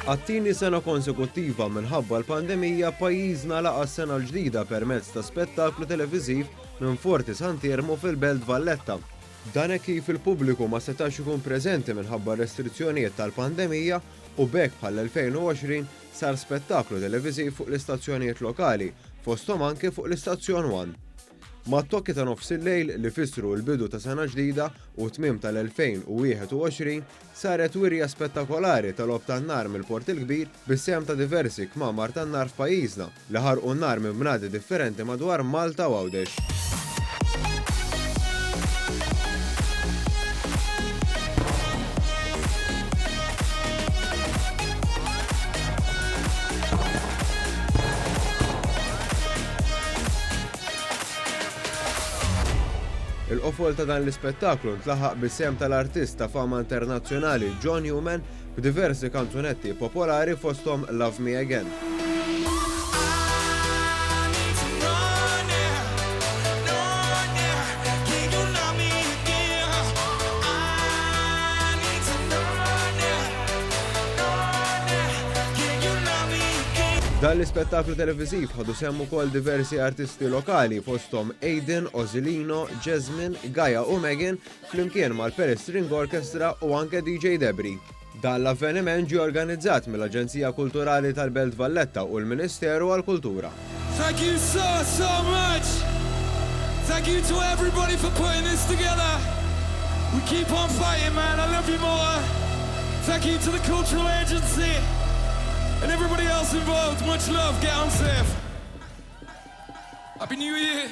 Għat-tieni sena konsekuttiva minħabba l-pandemija pajjiżna laqa s-sena l-ġdida permezz ta' spettaklu televiżiv minn Forti Sant'Iermo fil-Belt Valletta. Dan hekk kif il-pubbliku ma setax ikun preżenti minħabba restrizzjonijiet tal-pandemija u bekk bħal-2020 sar spettaklu televiżiv fuq l-istazzjonijiet lokali, fosthom anke fuq l-istazzjon 1. Mat-tokki ta' nofs il-lejl li fissru l-bidu ta' sena ġdida u tmiem tal-2021 saret wirja spettakolari tal-lob tan-nar mill-Port il-Kbir bis-sehem ta' diversi kmamar tan-nar f'pajjiżna li ħarqu n-nar minn bnadi differenti madwar Malta u Għawdex. Il-qofol ta' dan l-ispettaklu ntlaħaq bis-sehem tal-artista fama internazzjonali John Newman b'diversi kanzunetti popolari fosthom Love Me Again. Dan l-ispettaklu televiżiv ħadu sehem ukoll diversi artisti lokali fosthom Aiden, Ozilino, Jasmine, Gaia u Megan flimkien mal-Perez String Orchestra u anke DJ Debri. Dan l-avveniment ġie organizzat mill-Aġenzija Kulturali tal-Belt Valletta u l-Ministeru għall-Kultura. Thank you so much. Thank you to everybody for putting this together. We keep on fighting, man. I love you more. Thank you to the Cultural Agency. And everybody else involved, much love, get on safe. Happy New Year.